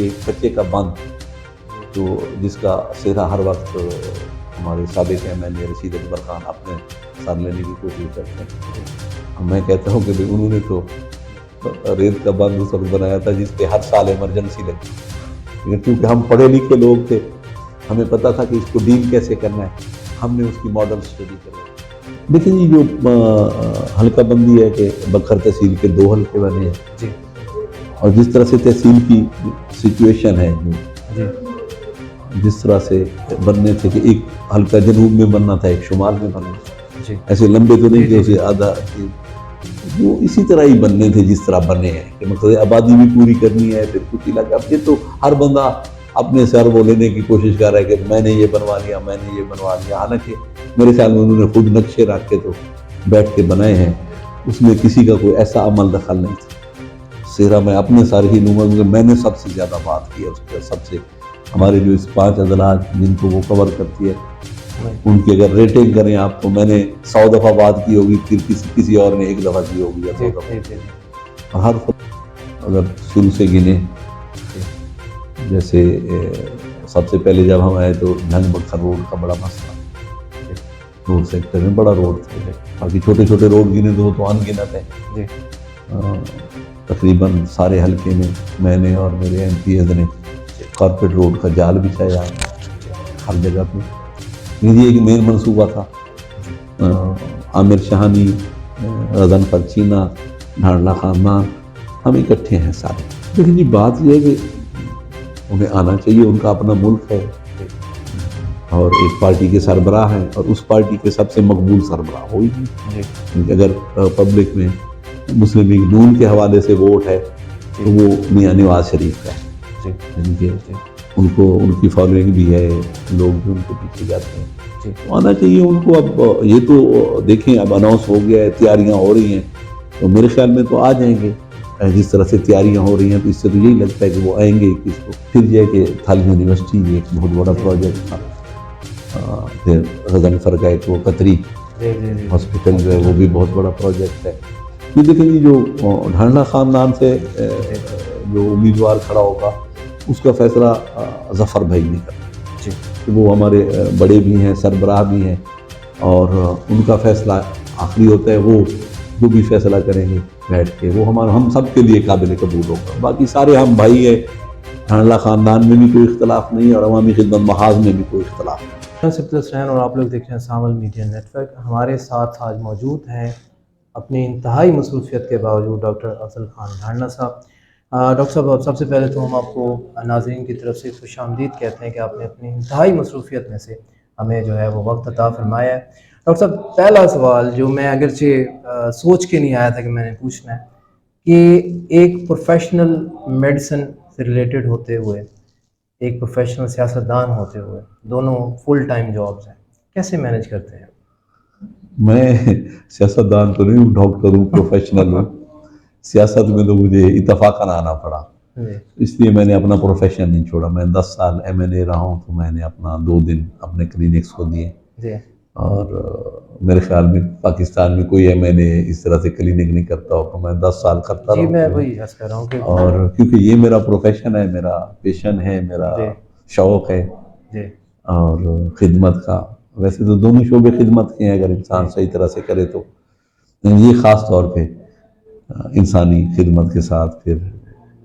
یہ کچے کا بند جو جس کا سہرا ہر وقت ہمارے سابق MLA رشید اکبر خان اپنے سر لینے کی کوشش کرتے ہیں. میں کہتا ہوں کہ انہوں نے تو ریت کا بند اس وقت بنایا تھا جس پہ ہر سال ایمرجنسی لگتی، لیکن کیونکہ ہم پڑھے لکھے لوگ تھے، ہمیں پتہ تھا کہ اس کو ڈیل کیسے کرنا ہے، ہم نے اس کی ماڈل اسٹڈی کری. لیکن یہ جو حلقہ بندی ہے کہ بکھر تحصیل کے 2 حلقے بنے ہیں، اور جس طرح سے تحصیل کی سچویشن ہے جس طرح سے بننے تھے کہ ایک حلقہ جنوب میں بننا تھا، ایک شمال میں بننا تھا، ایسے لمبے تو نہیں کہ اسے آدھا، وہ اسی طرح ہی بننے تھے جس طرح بنے ہیں کہ مقصد آبادی بھی پوری کرنی ہے. پھر کچھ علاقہ اب یہ تو ہر بندہ اپنے سر وہ لینے کی کوشش کر رہا ہے کہ میں نے یہ بنوا لیا، میں نے یہ بنوا لیا، حالانکہ میرے خیال میں انہوں نے خود نقشے رکھ کے تو بیٹھ کے بنائے ہیں، اس میں کسی کا کوئی ایسا عمل دخل نہیں تھا. سہرا میں اپنے سر ہی لوں گا کیونکہ میں نے سب سے زیادہ بات کی ہے اس کے، سب سے ہمارے جو اس 5 اضلاع جن کو وہ کور کرتی ہے ان کی اگر ریٹنگ کریں آپ تو میں نے 100 دفعہ بات کی ہوگی، پھر کسی اور نے 1 دفعہ کی ہوگی یا 2 دفعہ. ہر اگر شروع سے گنے، جیسے سب سے پہلے جب ہم آئے تو جھنگ بکھر روڈ کا بڑا مسئلہ، روڈ سیکٹر میں بڑا روڈ تھے، باقی چھوٹے چھوٹے روڈ گنے تو ان گنت ہیں. تقریباً سارے حلقے میں نے اور میرے MPs نے کارپیٹ روڈ کا جال بچھایا ہر جگہ پہ. یہ ایک مین منصوبہ تھا. عامر شہانی، غضنفر چینا، ڈھانڈلہ خاندان، ہم اکٹھے ہیں سارے. لیکن یہ بات یہ ہے کہ انہیں آنا چاہیے، ان کا اپنا ملک ہے اور ایک پارٹی کے سربراہ ہیں، اور اس پارٹی کے سب سے مقبول سربراہ ہوئی نہیں. اگر پبلک میں مسلم لیگ نون کے حوالے سے ووٹ ہے تو وہ میاں نواز شریف کا ہے، ان کی فالوئنگ بھی ہے، لوگ بھی ان کے پیچھے جاتے ہیں. آنا چاہیے ان کو. اب یہ تو دیکھیں اب اناؤنس ہو گیا ہے، تیاریاں ہو رہی ہیں، تو میرے خیال میں تو آ جائیں گے. جس طرح سے تیاریاں ہو رہی ہیں تو اس سے تو یہی لگتا ہے کہ وہ آئیں گے. کس کو پھر یہ کہ تھال یونیورسٹی یہ ایک بہت بڑا پروجیکٹ تھا. پھر غضنفر کا ایک وہ قطری ہاسپٹل جو ہے وہ بھی بہت بڑا پروجیکٹ ہے. یہ دیکھیں یہ جو ڈھانڈلہ خاندان سے جو امیدوار کھڑا ہوگا اس کا فیصلہ ظفر بھائی نے کرنا. وہ ہمارے بڑے بھی ہیں، سربراہ بھی ہیں، اور ان کا فیصلہ آخری ہوتا ہے. وہ جو بھی فیصلہ کریں گے بیٹھ کے وہ ہم سب کے لیے قابل قبول ہوگا. باقی سارے ہم بھائی ہیں، ڈھانڈلہ خاندان میں بھی کوئی اختلاف نہیں اور عوامی خدمت محاذ میں بھی کوئی اختلاف نہیں. سبت حسین اور آپ لوگ دیکھ رہے ہیں سامل میڈیا نیٹ ورک. ہمارے ساتھ آج موجود ہیں اپنی انتہائی مصروفیت کے باوجود ڈاکٹر افضل خان ڈھانڈلہ صاحب. ڈاکٹر صاحب سب سے پہلے تو ہم آپ کو ناظرین کی طرف سے خوش آمدید کہتے ہیں کہ آپ نے اپنی انتہائی مصروفیت میں سے ہمیں جو ہے وہ وقت عطا فرمایا ہے. ڈاکٹر صاحب پہلا سوال جو میں اگرچہ سوچ کے نہیں آیا تھا کہ میں نے پوچھنا ہے کہ ایک پروفیشنل میڈیسن سے ریلیٹڈ ہوتے ہوئے ایک پروفیشنل سیاستدان ہوتے ہوئے دونوں فل ٹائم جابز ہیں، کیسے مینیج کرتے ہیں؟ میں سیاستدان تو نہیں ہوں، ڈاکٹر ہوں، پروفیشنل ہوں. سیاست میں تو مجھے اتفاقاً آنا پڑا، اس لیے میں نے اپنا پروفیشن نہیں چھوڑا. میں 10 سال MLA رہا ہوں تو میں نے اپنا 2 دن اپنے کلینکس کو دیے. اور میرے خیال میں پاکستان میں کوئی MLA اس طرح سے کلینک نہیں کرتا ہو. میں 10 سال کرتا رہا. میں وہی عرض کر رہا ہوں کہ اور کیونکہ یہ میرا پروفیشن ہے، میرا پیشن ہے، میرا شوق ہے اور خدمت کا. ویسے تو دونوں شعبے خدمت کے ہیں اگر انسان صحیح طرح سے کرے تو. یہ خاص طور پہ انسانی خدمت کے ساتھ پھر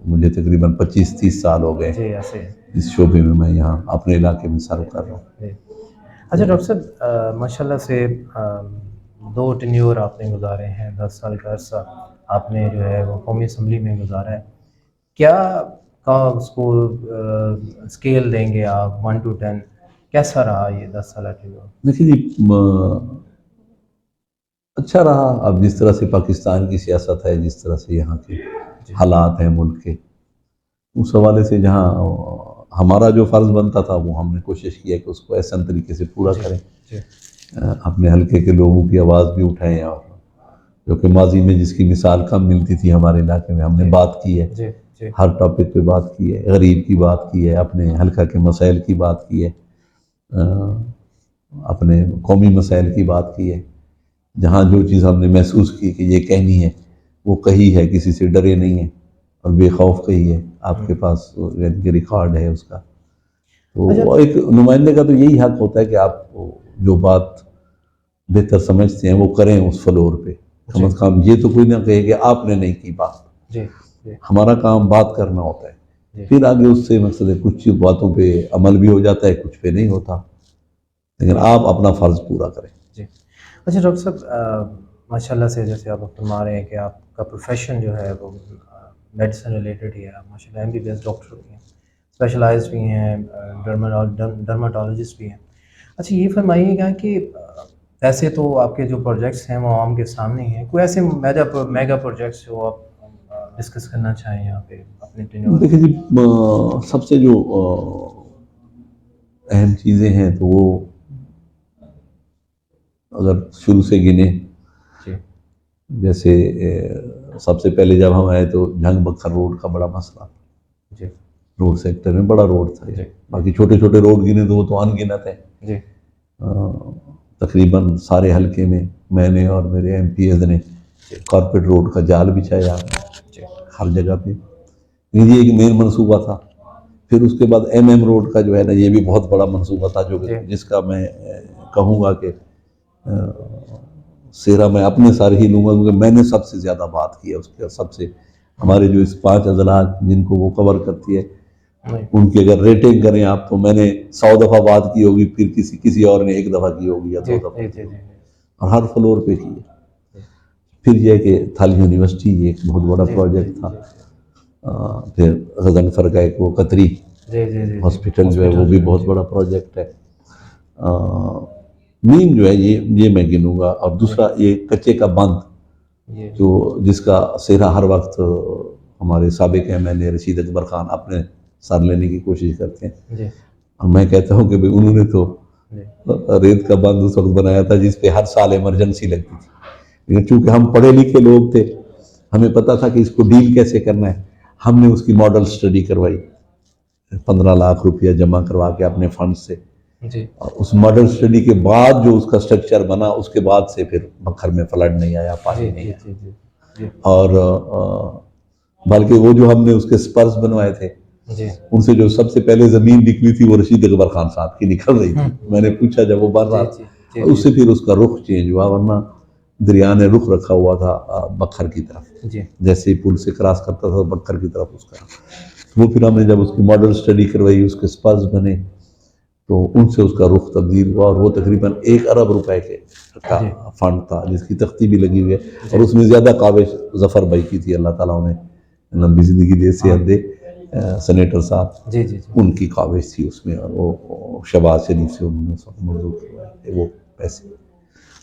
مجھے تقریباً 25-30 سال ہو گئے اس شعبے میں یہاں اپنے علاقے میں سرو کر رہا ہوں. اچھا ڈاکٹر صاحب ماشاءاللہ سے 2 ٹینیور آپ نے گزارے ہیں، 10 سال کا عرصہ آپ نے جو ہے وہ قومی اسمبلی میں گزارا ہے. کیا اس کو اسکیل دیں گے آپ 1 to 10 کیسا رہا یہ 10 سالہ ٹینیور؟ دیکھیے اچھا رہا. اب جس طرح سے پاکستان کی سیاست ہے، جس طرح سے یہاں کے حالات ہیں ملک کے، اس حوالے سے جہاں ہمارا جو فرض بنتا تھا وہ ہم نے کوشش کیا کہ اس کو احسن طریقے سے پورا کریں. اپنے حلقے کے لوگوں کی آواز بھی اٹھائیں، اور جو کہ ماضی میں جس کی مثال کم ملتی تھی ہمارے علاقے میں ہم نے بات کی ہے. ہر ٹاپک پہ بات کی ہے، غریب کی بات کی ہے، اپنے حلقہ کے مسائل کی بات کی ہے، اپنے قومی مسائل کی بات کی ہے. جہاں جو چیز ہم نے محسوس کی کہ یہ کہنی ہے وہ کہی ہے، کسی سے ڈرے نہیں ہیں. اور بے خوف کہی ہے، آپ کے پاس یعنی کہ ریکارڈ ہے اس کا. تو ایک نمائندے کا تو یہی حق ہوتا ہے کہ آپ جو بات بہتر سمجھتے ہیں وہ کریں اس فلور پہ. کم از کم یہ تو کوئی نہ کہے کہ آپ نے نہیں کی بات. ہمارا کام بات کرنا ہوتا ہے، پھر آگے اس سے مقصد ہے کچھ باتوں پہ عمل بھی ہو جاتا ہے، کچھ پہ نہیں ہوتا، لیکن آپ اپنا فرض پورا کریں. اچھا ڈاکٹر صاحب، ماشاء اللہ سے جیسے آپ فرما رہے ہیں کہ آپ کا پروفیشن جو ہے وہ میڈیسن ریلیٹڈ ہی ہے، آپ ماشاء اللہ MBBS ڈاکٹر بھی ہیں، اسپیشلائزڈ بھی ہیں، ڈرماٹولوجسٹ بھی ہیں. اچھا یہ فرمائیے گا کہ ایسے تو آپ کے جو پروجیکٹس ہیں وہ عوام کے سامنے ہیں، کوئی ایسے میگا پروجیکٹس جو آپ ڈسکس کرنا چاہیں یہاں پہ اپنے ٹینیور؟ دیکھیں جی، سب سے جو اہم چیزیں ہیں تو وہ اگر شروع سے گنے، جیسے سب سے پہلے جب ہم آئے تو جھنگ بکھر روڈ کا بڑا مسئلہ، روڈ سیکٹر میں بڑا روڈ تھا. باقی چھوٹے چھوٹے روڈ گنے تو وہ تو ان گنت ہیں. تقریباً سارے حلقے میں نے اور میرے MPs نے کارپیٹ روڈ کا جال بچھایا ہر جگہ پہ. یہ ایک مین منصوبہ تھا. پھر اس کے بعد MM روڈ کا جو ہے نا، یہ بھی بہت بڑا منصوبہ تھا، جو جس کا میں کہوں گا کہ سیرا میں اپنے سارے ہی لوں گا، کیونکہ میں نے سب سے زیادہ بات کی ہے اس کے. سب سے ہمارے جو اس 5 اضلاع جن کو وہ کور کرتی ہے، ان کی اگر ریٹنگ کریں آپ تو میں نے 100 دفعہ بات کی ہوگی، پھر کسی اور نے 1 دفعہ کی ہوگی یا 2 دفعہ، اور ہر فلور پہ کی ہے. پھر یہ ہے کہ تھال یونیورسٹی، یہ ایک بہت بڑا پروجیکٹ تھا. پھر غضنفر کا ایک وہ قطری ہاسپٹل جو ہے وہ بھی بہت بڑا پروجیکٹ ہے. مین جو ہے یہ میں گنوں گا. اور دوسرا یہ کچے کا بند، جو جس کا سہرا ہر وقت ہمارے سابق MLA رشید اکبر خان اپنے سر لینے کی کوشش کرتے ہیں. اور میں کہتا ہوں کہ انہوں نے تو ریت کا بند اس وقت بنایا تھا جس پہ ہر سال ایمرجنسی لگتی تھی، لیکن چونکہ ہم پڑھے لکھے لوگ تھے، ہمیں پتا تھا کہ اس کو ڈیل کیسے کرنا ہے. ہم نے اس کی ماڈل سٹڈی کروائی، 15 لاکھ روپیہ جمع کروا کے اپنے فنڈ سے. اور اس ماڈل سٹڈی کے بعد جو اس کا سٹرکچر بنا، اس کے بعد سے پھر بکھر میں فلڈ نہیں آیا، پانی نہیں آیا. اور بلکہ وہ جو ہم نے اس کے سپرز بنوائے تھے، ان سے جو سب سے پہلے زمین نکلی تھی وہ رشید اکبر خان صاحب کی نکل رہی تھی. میں نے پوچھا جب وہ بن رہا تھا، اس سے پھر اس کا رخ چینج ہوا، ورنہ دریا نے رخ رکھا ہوا تھا بکھر کی طرف. جیسے ہی پل سے کراس کرتا تھا بکھر کی طرف اس کا. وہ پھر ہم نے جب اس کی ماڈل سٹڈی کروائی، اس کے سپرز بنے، تو ان سے اس کا رخ تبدیل ہوا. اور وہ تقریباً 1 ارب روپے کا فنڈ تھا، جس کی تختی بھی لگی ہوئی ہے. اور اس میں زیادہ کاوش ظفر بھائی کی تھی، اللہ تعالیٰ انہیں لمبی زندگی دے، صحت دے، سینیٹر صاحب، ان کی کاوش تھی اس میں. اور وہ شہباز شریف سے انہوں نے منظور کروائے وہ پیسے.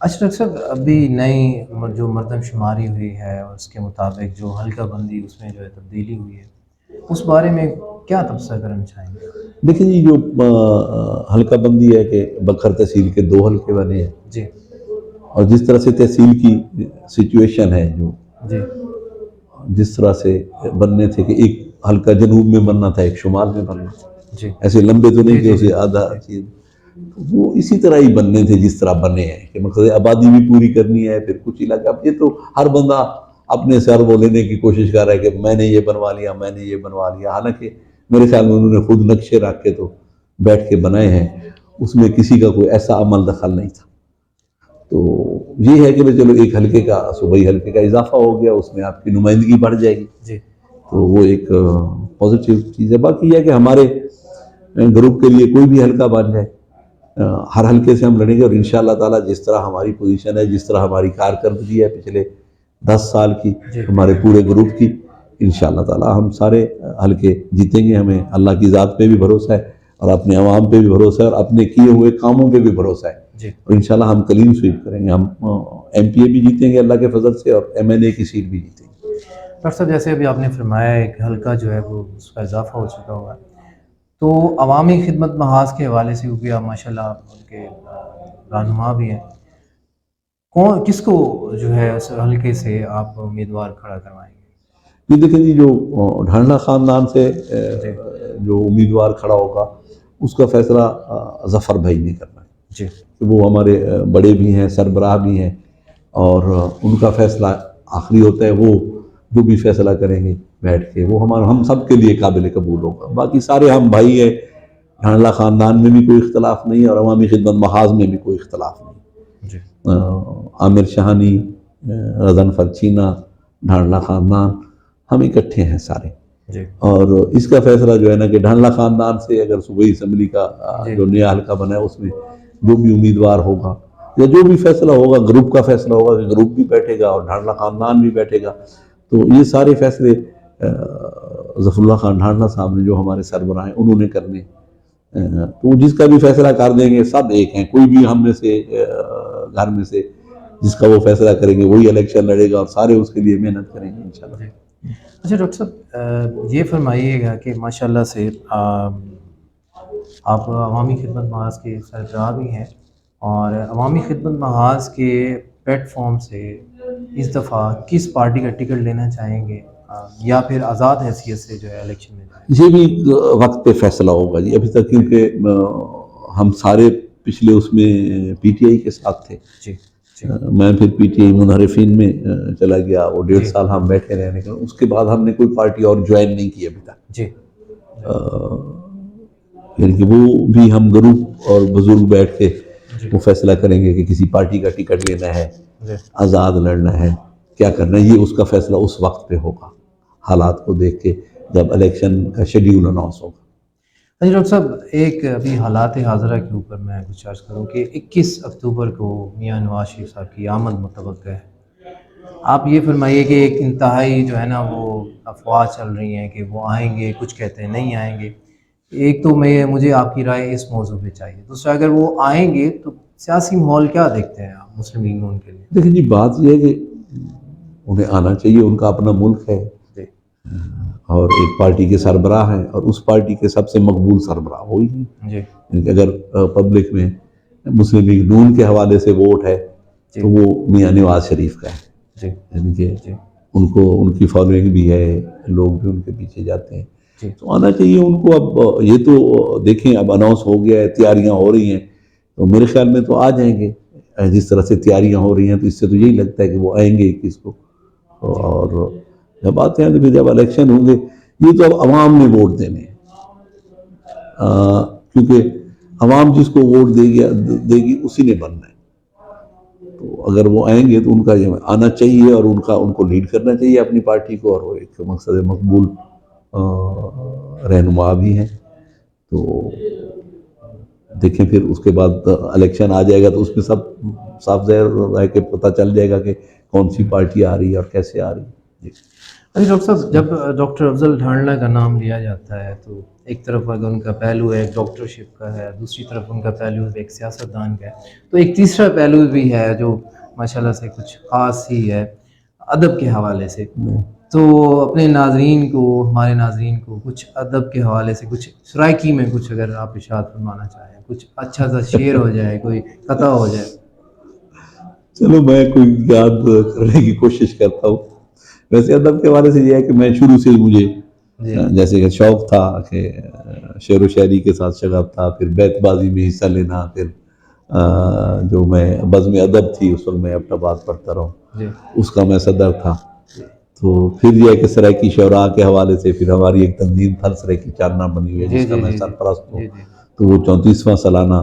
اچھا ڈاکٹر صاحب، ابھی نئی جو مردم شماری ہوئی ہے اور اس کے مطابق جو حلقہ بندی اس میں جو ہے تبدیلی ہوئی ہے، اس بارے میں کیا تبصرہ کرنا چاہیں گے؟ دیکھیں جی، جو حلقہ بندی ہے کہ بکھر تحصیل کے 2 حلقے بنے ہیں، اور جس طرح سے تحصیل کی سچویشن ہے، جو جس طرح سے بننے تھے کہ ایک حلقہ جنوب میں بننا تھا، ایک شمال میں بننا تھا، ایسے لمبے تو نہیں کہ اسے آدھا چیز، وہ اسی طرح ہی بننے تھے جس طرح بنے ہیں. کہ مقصد آبادی بھی پوری کرنی ہے، پھر کچھ علاقہ. اب یہ تو ہر بندہ اپنے سر وہ لینے کی کوشش کر رہا ہے کہ میں نے یہ بنوا لیا، میں نے یہ بنوا لیا. حالانکہ میرے خیال میں انہوں نے خود نقشے رکھ کے تو بیٹھ کے بنائے ہیں، اس میں کسی کا کوئی ایسا عمل دخل نہیں تھا. تو یہ ہے کہ چلو ایک حلقے کا صوبائی حلقے کا اضافہ ہو گیا، اس میں آپ کی نمائندگی بڑھ جائے گی، تو وہ ایک پازیٹیو چیز ہے. باقی یہ ہے کہ ہمارے گروپ کے لیے کوئی بھی حلقہ بن جائے، ہر حلقے سے ہم لڑیں گے. اور انشاءاللہ تعالیٰ جس طرح ہماری پوزیشن ہے، جس طرح ہماری کارکردگی ہے پچھلے 10 سال کی ہمارے پورے گروپ کی، انشاءاللہ تعالیٰ ہم سارے حلقے جیتیں گے. ہمیں اللہ کی ذات پہ بھی بھروسہ ہے، اور اپنے عوام پہ بھی بھروسہ ہے، اور اپنے کیے ہوئے کاموں پہ بھی بھروسہ ہے. اور انشاءاللہ ہم کلین سویپ کریں گے. ہم MPA بھی جیتیں گے اللہ کے فضل سے، اور MLA کی سیٹ بھی جیتیں گے. ڈاکٹر صاحب، جیسے ابھی آپ نے فرمایا ایک حلقہ جو ہے وہ اس کا اضافہ ہو چکا ہوا ہے، تو عوامی خدمت محاذ کے حوالے سے، کیونکہ آپ ماشاء اللہ ان کے رہنما بھی ہیں، کس کو جو ہے اس حلقے سے آپ امیدوار کھڑا کروائیں گے؟ یہ دیکھیں جی، جو ڈھانڈا خاندان سے جو امیدوار کھڑا ہوگا اس کا فیصلہ ظفر بھائی نے کرنا ہے. وہ ہمارے بڑے بھی ہیں، سربراہ بھی ہیں، اور ان کا فیصلہ آخری ہوتا ہے. وہ جو بھی فیصلہ کریں گے بیٹھ کے وہ ہم سب کے لیے قابل قبول ہوگا. باقی سارے ہم بھائی ہیں. ڈھانڈلہ خاندان میں بھی کوئی اختلاف نہیں ہے اور عوامی خدمت محاذ میں بھی کوئی اختلاف نہیں. عامر شہانی، غضنفر چینا، ڈھانڈلہ خاندان ہم اکٹھے ہیں سارے. اور اس کا فیصلہ جو ہے نا کہ ڈھانڈلہ خاندان سے اگر صوبائی اسمبلی کا جو نیا حلقہ بنا ہے اس میں جو بھی امیدوار ہوگا یا جو بھی فیصلہ ہوگا، گروپ کا فیصلہ ہوگا کہ گروپ بھی بیٹھے گا اور ڈھانڈلہ خاندان بھی بیٹھے گا. تو یہ سارے فیصلے ظفر اللہ خان ڈھانڈلہ صاحب نے جو ہمارے سربراہ ہیں انہوں نے کرنے. تو جس کا بھی فیصلہ کر دیں گے سب ایک ہیں. کوئی بھی ہم میں سے گھر میں سے جس کا وہ فیصلہ کریں گے وہی الیکشن لڑے گا اور سارے اس کے لیے محنت کریں گے انشاءاللہ. اچھا ڈاکٹر صاحب یہ فرمائیے گا کہ ماشاءاللہ سے آپ عوامی خدمت محاذ کے سربراہ بھی ہیں اور عوامی خدمت محاذ کے پلیٹ فارم سے اس دفعہ کس پارٹی کا ٹکٹ لینا چاہیں گے یا پھر آزاد حیثیت سے جو ہے الیکشن میں جائیں؟ یہ بھی وقت پہ فیصلہ ہوگا جی. ابھی تک کیونکہ ہم سارے پچھلے اس میں پی ٹی آئی کے ساتھ تھے. میں پھر پی ٹی آئی منحرفین میں چلا گیا. وہ 1.5 سال ہم بیٹھے رہے لیکن اس کے بعد ہم نے کوئی پارٹی اور جوائن نہیں کی ابھی تک. یعنی کہ وہ بھی ہم گروپ اور بزرگ بیٹھ کے وہ فیصلہ کریں گے کہ کسی پارٹی کا ٹکٹ لینا ہے، آزاد لڑنا ہے، کیا کرنا ہے. یہ اس کا فیصلہ اس وقت پہ ہوگا حالات کو دیکھ کے جب الیکشن کا شیڈیول اناؤنس ہوگا. اچھا ڈاکٹر صاحب ایک ابھی حالات حاضرہ کے اوپر میں کچھ عرض کروں کہ 21 اکتوبر کو میاں نواز شریف صاحب کی آمد متوقع ہے. آپ یہ فرمائیے کہ ایک انتہائی جو ہے نا وہ افواہ چل رہی ہیں کہ وہ آئیں گے، کچھ کہتے ہیں نہیں آئیں گے. ایک تو مجھے آپ کی رائے اس موضوع پہ چاہیے. دوسرا اگر وہ آئیں گے تو سیاسی ماحول کیا دیکھتے ہیں آپ مسلم لیگ نون کے لیے؟ دیکھیں جی بات یہ ہے کہ انہیں آنا چاہیے، ان کا اپنا ملک ہے اور ایک پارٹی کے سربراہ ہیں اور اس پارٹی کے سب سے مقبول سربراہ وہی ہیں. اگر پبلک میں مسلم لیگ نون کے حوالے سے ووٹ ہے تو وہ میاں نواز شریف کا ہے. یعنی کہ ان کی فالوئنگ بھی ہے، لوگ بھی ان کے پیچھے جاتے ہیں تو آنا چاہیے ان کو. اب یہ تو دیکھیں اب اناؤنس ہو گیا ہے، تیاریاں ہو رہی ہیں تو میرے خیال میں تو آ جائیں گے. جس طرح سے تیاریاں ہو رہی ہیں تو اس سے تو یہی لگتا ہے کہ وہ آئیں گے 21 کو. اور جب آتے ہیں تو پھر جب الیکشن ہوں گے یہ تو اب عوام نے ووٹ دینے ہیں کیونکہ عوام جس کو ووٹ دے گی اسی نے بننا ہے. تو اگر وہ آئیں گے تو ان کا یہ آنا چاہیے اور ان کو لیڈ کرنا چاہیے اپنی پارٹی کو اور وہ ایک مقصد مقبول رہنما بھی ہیں. تو دیکھیں پھر اس کے بعد الیکشن آ جائے گا تو اس میں سب صاف ظاہر ہے کہ پتہ چل جائے گا کہ کون سی پارٹی آ رہی ہے اور کیسے آ رہی ہے. ارے ڈاکٹر صاحب جب ڈاکٹر افضل ڈھانڈلہ کا نام لیا جاتا ہے تو ایک طرف اگر ان کا پہلو ہے ڈاکٹرشپ کا ہے، دوسری طرف ان کا پہلو ایک سیاستدان کا ہے، تو ایک تیسرا پہلو بھی ہے جو ماشاءاللہ سے کچھ خاص ہی ہے ادب کے حوالے سے. تو اپنے ناظرین کو، ہمارے ناظرین کو کچھ ادب کے حوالے سے کچھ سرائکی میں کچھ اگر آپ ارشاد فرمانا چاہیں، کچھ اچھا سا شعر ہو جائے، کوئی قطع ہو جائے. چلو میں کوئی یاد کرنے کی کوشش کرتا ہوں. ویسے ادب کے حوالے سے یہ ہے کہ میں شروع سے مجھے جیسے کہ شوق تھا کہ شعر و شاعری کے ساتھ شغف تھا، پھر بیت بازی میں حصہ لینا، پھر جو میں بزم ادب تھی اس وقت میں ابٹاباد پڑھتا رہا اس کا میں صدر تھا. تو پھر یہ ہے کہ سرائکی شعراء کے حوالے سے پھر ہماری ایک تنظیم تھا سرائکی چارنا بنی ہوئی ہے جس کا میں سرپرست ہوں. تو وہ 34واں سالانہ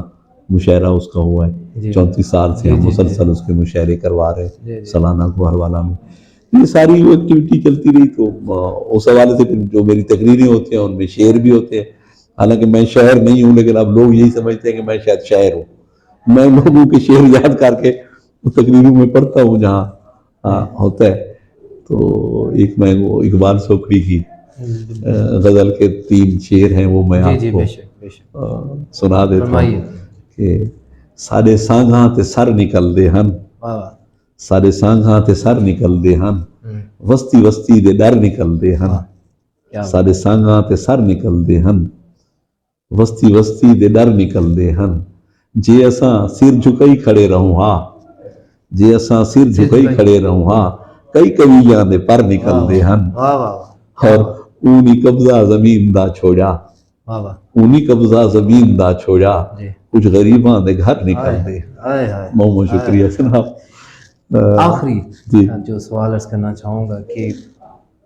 مشاعرہ اس کا ہوا ہے. 34 سال سے ہم مسلسل اس کے مشاعرے کروا رہے سالانہ گوہر والا میں. یہ ساری وہ ایکٹیویٹی چلتی رہی. تو اس حوالے سے پھر جو میری تقریریں ہوتی ہیں ان میں شعر بھی ہوتے ہیں. حالانکہ میں شاعر نہیں ہوں لیکن اب لوگ یہی سمجھتے ہیں کہ میں شاید شاعر ہوں. میں لوگوں کے شعر یاد کر کے تقریروں میں پڑھتا ہوں جہاں ہوتا ہے. تو ایک میں وہ اقبال سوکڑی کی غزل کے 3 شعر ہیں وہ میں آپ کو سنا دیتا ہوں کہ سارے سانگھاں تے سر نکل دے ہن، سارے سانگھاں تے سر نکل دے ہن، وستی وستی دے ڈر نکل دے ہن، سارے سانگھاں تے سر نکل دے ہن، وستی وستی دے ڈر نکل دے ہن، جے اساں سر جھکئی کھڑے رہوں ہاں، جے اساں سر جھکئی کھڑے رہوں ہاں، کئی کبیلیاں دے پر نکل دے ہن، اور اونی قبضہ زمین دا چھوڑا، اونی قبضہ زمین دا چھوڑا، کچھ غریباں دے گھر نکل دے. بہت شکریہ جناب. آخری جو سوال عرض کرنا چاہوں گا کہ